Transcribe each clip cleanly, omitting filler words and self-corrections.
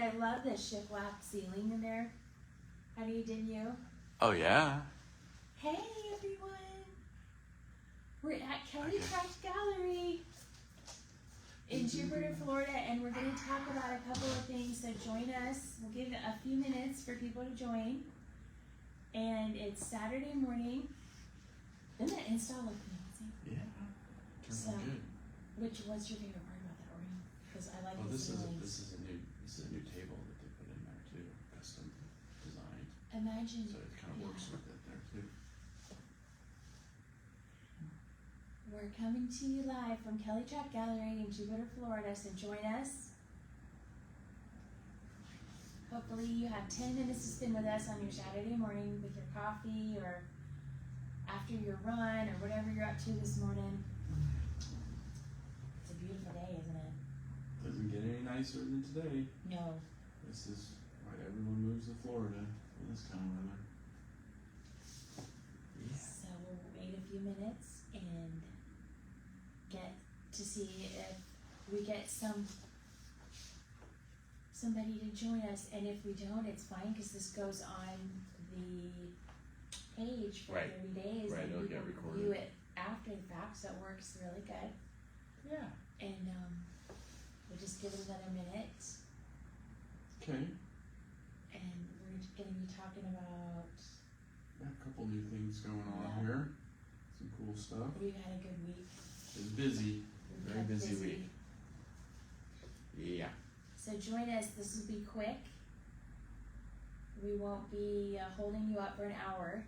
I love the shiplap ceiling in there. Honey, didn't you? Oh, yeah. Hey, everyone. We're at Kelly Tracht Gallery in Jupiter, Florida, and we're going to talk about a couple of things, so join us. We'll give it a few minutes for people to join. And it's Saturday morning. Doesn't that install look amazing? Yeah. So, good. What's your favorite part about that room? Because I like the This ceilings. is a new table that they put in there too, custom designed. Imagine. So it kind of works with it there too. We're coming to you live from Kelly Tracht Gallery in Jupiter, Florida, so join us. Hopefully you have 10 minutes to spend with us on your Saturday morning with your coffee or after your run or whatever you're up to this morning. It's a beautiful day, isn't it? Doesn't get any nicer than today. No. This is why everyone moves to Florida for this kind of weather. Yeah. So we'll wait a few minutes and get to see if we get somebody to join us, and if we don't, it's fine because this goes on the page for 30 days, Right, and it'll we get will recorded. view it after the fact, so it works really good. Yeah. And we'll just give it another minute, Okay. and we're going to be talking about. Got a couple new things going on Yeah. here. Some cool stuff. We've had a good week. It's busy. We've Very had busy week. Yeah. So join us. This will be quick. We won't be holding you up for an hour.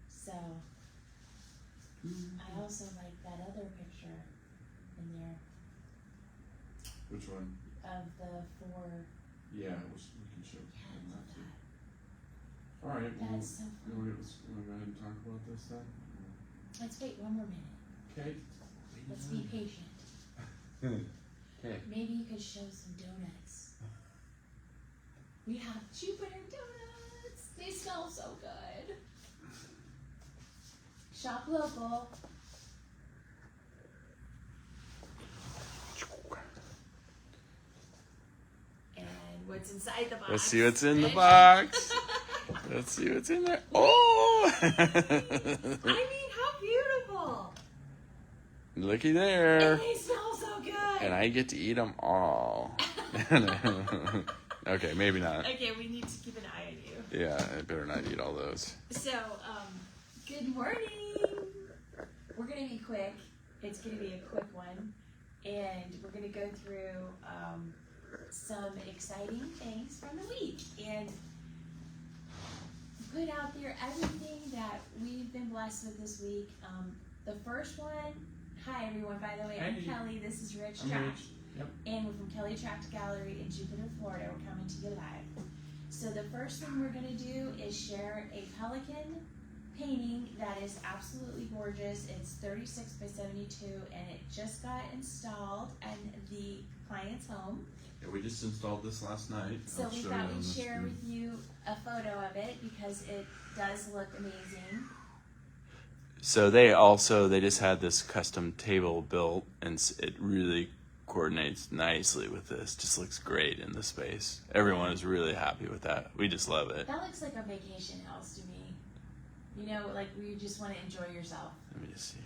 So I also like that other picture in there Which one? of the four. Yeah, we can show Yeah, I them love that too. that. All right. That's so You fun. want to go ahead and talk about this then? Let's wait one more minute. Okay. Let's be patient. Okay. Maybe you could show some donuts. We have Jupiter donuts. They smell so good. Shop local. And what's inside the box? Let's see what's in the box. Let's see what's in there. Oh! I mean, how beautiful. Looky there. And they smell so good. And I get to eat them all. Okay, maybe not. Okay, we need to keep an eye on you. Yeah, I better not eat all those. So, good morning. We're going to be quick. It's going to be a quick one. And we're going to go through some exciting things from the week. And put out there everything that we've been blessed with this week. The first one, hi everyone, by the way, I'm Hey. Kelly. This is Rich I'm Tracht. Rich. Yep. And we're from Kelly Tracht Gallery in Jupiter, Florida. We're coming to you live. So the first thing we're going to do is share a pelican painting that is absolutely gorgeous. It's 36 by 72 and it just got installed in the client's home. Yeah, we just installed this last night. So we thought we'd share with you a photo of it because it does look amazing. So they just had this custom table built, and it really coordinates nicely with this. Just looks great in the space. Everyone is really happy with that. We just love it. That looks like a vacation house to me. You know, like where you just want to enjoy yourself. Let me just see.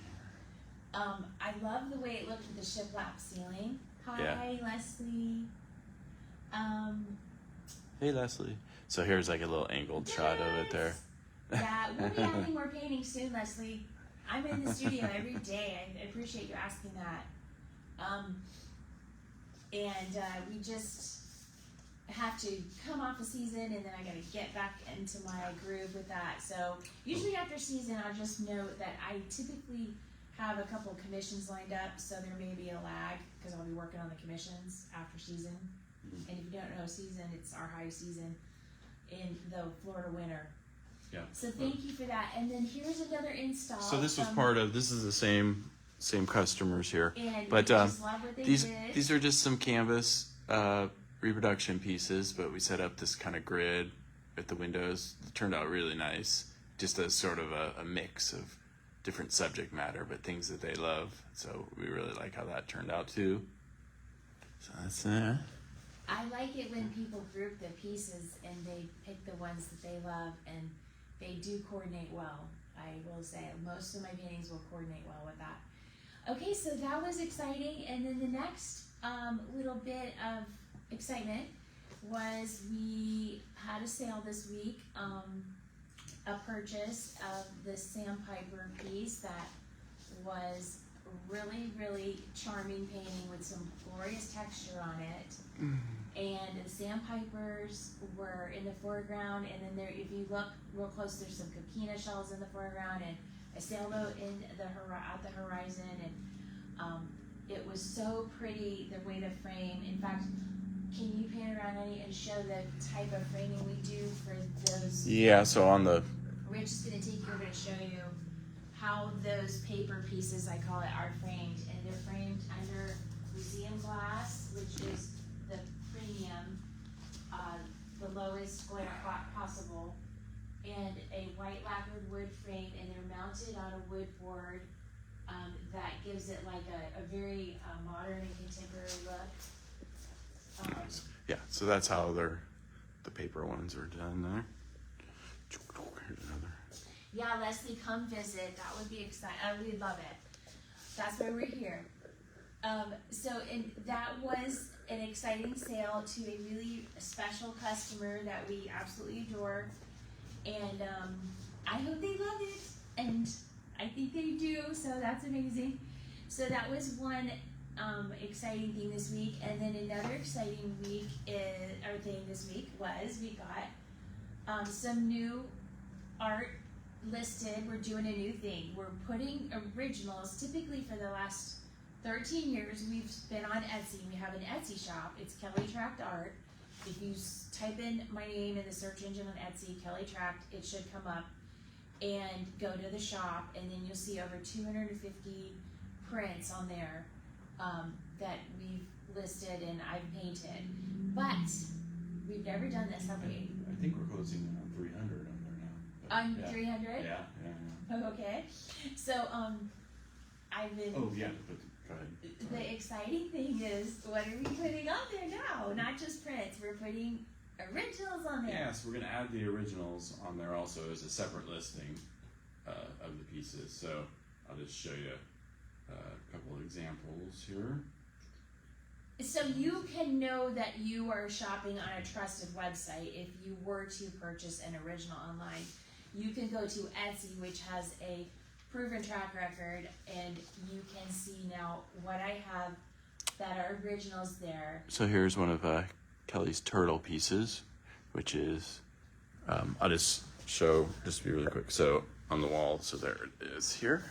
I love the way it looked with the shiplap ceiling. Hi, Yeah. Leslie. Hey, Leslie. So here's like a little angled shot of it there. Yeah, we'll be having more paintings soon, Leslie. I'm in the studio every day. I appreciate you asking that. We just have to come off a season, and then I got to get back into my groove with that. So usually after season, I'll just note that I typically have a couple of commissions lined up, so there may be a lag because I'll be working on the commissions after season. Mm-hmm. And if you don't know season, it's our high season in the Florida winter. Yeah. So thank you for that. And then here's another install. So this was this is the same customers here. And But we just love what they did. these are just some canvas reproduction pieces, but we set up this kind of grid at the windows. It turned out really nice. Just as sort of a mix of different subject matter, but things that they love. So we really like how that turned out too. So that's there. I like it when people group the pieces and they pick the ones that they love, and they do coordinate well. I will say most of my paintings will coordinate well with that. Okay, so that was exciting, and then the next little bit of excitement was we had a sale this week, a purchase of the sandpiper piece that was really, really charming painting with some glorious texture on it. And the sandpipers were in the foreground, and then there, if you look real close, there's some coquina shells in the foreground, and a sailboat in at the horizon, and it was so pretty the way the frame. In fact, can you pan around, Eddie, and show the type of framing we do for those? Yeah, so on the... Rich is going to take you over to show you how those paper pieces, I call it, are framed. And they're framed under museum glass, which is the premium, the lowest glare possible, and a white lacquered wood frame, and they're mounted on a wood board that gives it like a very modern and contemporary look. Yeah, so that's how the paper ones are done there. Here's another. Yeah, Leslie, come visit. That would be exciting. We'd love it. That's why we're here. And that was an exciting sale to a really special customer that we absolutely adore. And I hope they love it. And I think they do, so that's amazing. So that was one exciting thing this week. And then another exciting thing this week was we got some new art listed. We're doing a new thing. We're putting originals. Typically for the last 13 years we've been on Etsy. We have an Etsy shop. It's Kelly Tracht Art. If you type in my name in the search engine on Etsy, Kelly Tracht, it should come up, and go to the shop, and then you'll see over 250 prints on there that we've listed and I've painted. But we've never done this, have we? I think we're closing in on 300 on there now. On yeah. 300? Yeah. Oh, okay. So, I've been... Oh, yeah, but go ahead. The exciting thing is, what are we putting on there now? Not just prints, we're putting originals on there. Yeah, so we're going to add the originals on there also as a separate listing of the pieces. So I'll just show you a couple of examples here. So you can know that you are shopping on a trusted website if you were to purchase an original online. You can go to Etsy, which has a proven track record, and you can see now what I have that are originals there. So here's one of Kelly's turtle pieces, which is, I'll just show, just to be really quick. So on the wall, so there it is here.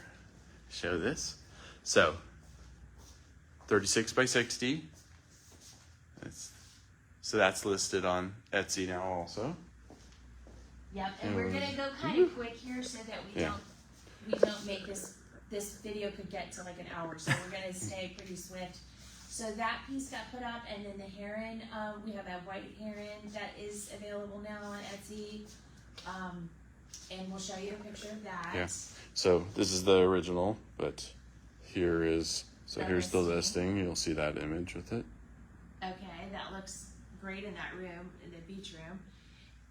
Show this. So 36 by 60. So that's listed on Etsy now also. Yep, and we're gonna go kind of quick here so that we don't make this video could get to like an hour, so we're gonna stay pretty swift. So that piece got put up, and then the heron, we have a white heron that is available now on Etsy, and we'll show you a picture of that. Yeah. So this is the original, but here is, so here's the listing. You'll see that image with it. Okay, that looks great in that room, in the beach room.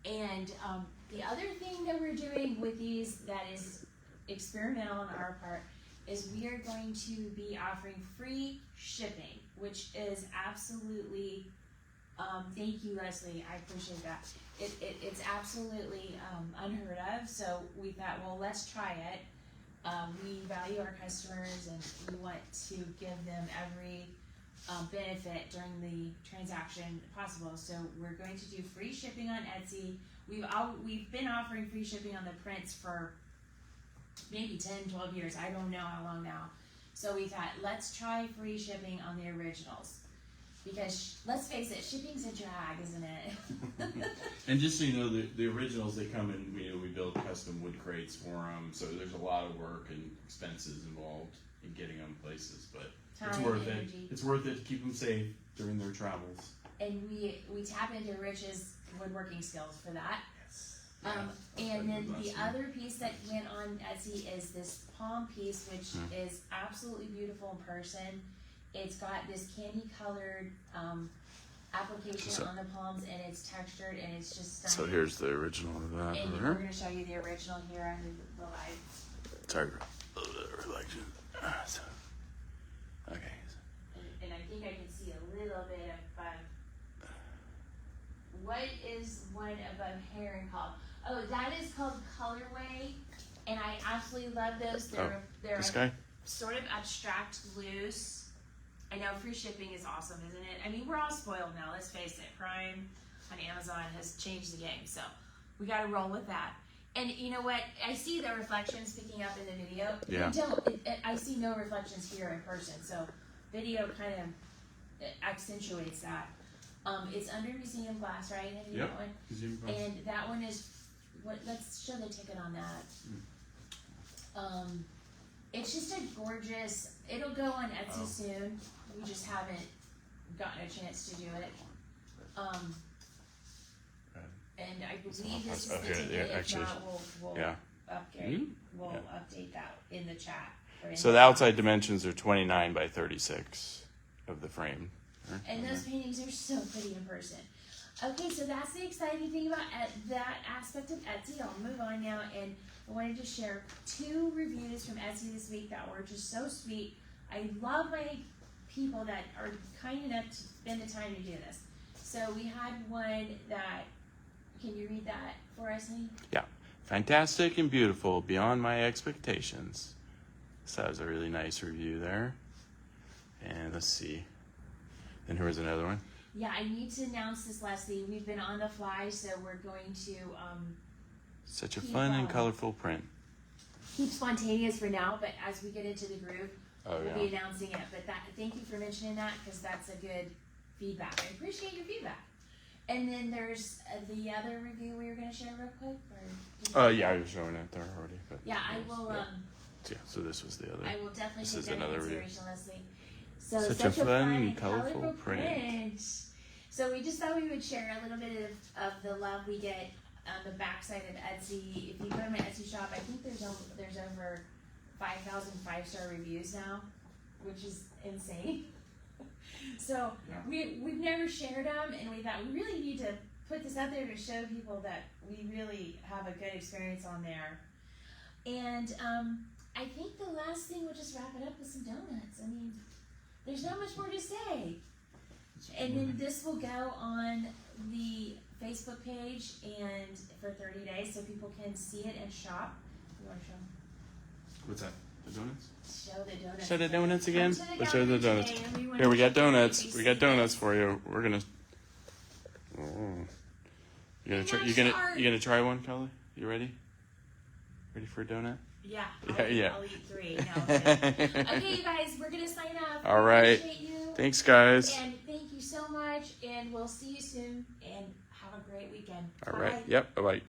And the other thing that we're doing with these that is experimental on our part is we are going to be offering free shipping, which is absolutely, thank you, Leslie, I appreciate that. It's absolutely unheard of, so we thought, well, let's try it. We value our customers, and we want to give them every benefit during the transaction possible. So we're going to do free shipping on Etsy. We've been offering free shipping on the prints for maybe 10, 12 years. I don't know how long now. So we thought, let's try free shipping on the originals. Because, let's face it, shipping's a drag, isn't it? And just so you know, the originals, they come in, we build custom wood crates for them. So there's a lot of work and expenses involved in getting them places. But it's worth it. It's worth it to keep them safe during their travels. And we tap into Rich's woodworking skills for that. And then the other piece that went on Etsy is this palm piece, which is absolutely beautiful in person. It's got this candy colored application So- on the palms, and it's textured, and it's just So stunning. here's the original of that. And over we're here. going to show you the original here on the live. Sorry for a little bit of reflection. So, okay. And I think I can see a little bit of, what is one above heron called? Oh, that is called Colorway, and I absolutely love those. They're This guy? sort of abstract loose. I know free shipping is awesome, isn't it? I mean, we're all spoiled now, let's face it. Prime on Amazon has changed the game, so we got to roll with that. And you know what? I see the reflections picking up in the video. Yeah. I see no reflections here in person, so video kind of accentuates that. It's under museum glass, right? Have you Yep. got one? Museum glass. And that one is what? Let's show the ticket on that. It's just a gorgeous. It'll go on Etsy soon. We just haven't gotten a chance to do it. And I believe this is the ticket. If not, we'll yeah. upgrade. We'll update that in the chat. or in So the outside dimensions are 29 by 36 of the frame. And those paintings are so pretty in person. Okay, so that's the exciting thing about that aspect of Etsy. I'll move on now, and I wanted to share 2 reviews from Etsy this week that were just so sweet. I love my people that are kind enough to spend the time to do this. So we had one that, can you read that for us, honey? Yeah. Fantastic and beautiful, beyond my expectations. So that was a really nice review there. And let's see. Then here was another one. Yeah, I need to announce this, Leslie. We've been on the fly, so we're going to Such a fun and colorful print. keep spontaneous for now, but as we get into the groove, Oh, we'll yeah. be announcing it. But thank you for mentioning that, because that's a good feedback. I appreciate your feedback. And then there's the other review we were going to share real quick. Yeah, I was showing it there already. But Yeah, I will. yeah, so this was the other. I will definitely This take is that into another review. consideration, Leslie. So Such a fun and colorful print. So we just thought we would share a little bit of the love we get on the backside of Etsy. If you go to my Etsy shop, I think there's over 5,000 5-star reviews now, which is insane. So we've never shared them, and we thought we really need to put this out there to show people that we really have a good experience on there. And I think the last thing, we'll just wrap it up with some donuts. I mean, there's not much more to say. And then this will go on the Facebook page and for 30 days, so people can see it and shop. You want to show them? What's that? The donuts? Show the donuts. Show the donuts again? Come to the Let's show the gallery donuts. today, and want Here, we to got make sure donuts. that We you got see donuts this. for you. We're gonna. Oh. You gonna try one, Kelly? You ready? Ready for a donut? Yeah. Yeah. I'll eat 3. No, I'm kidding. Okay, you guys, we're gonna sign up. All right. Appreciate you. Thanks, guys. And thank you so much, and we'll see you soon. And have a great weekend. All right. Bye. Yep. Bye-bye.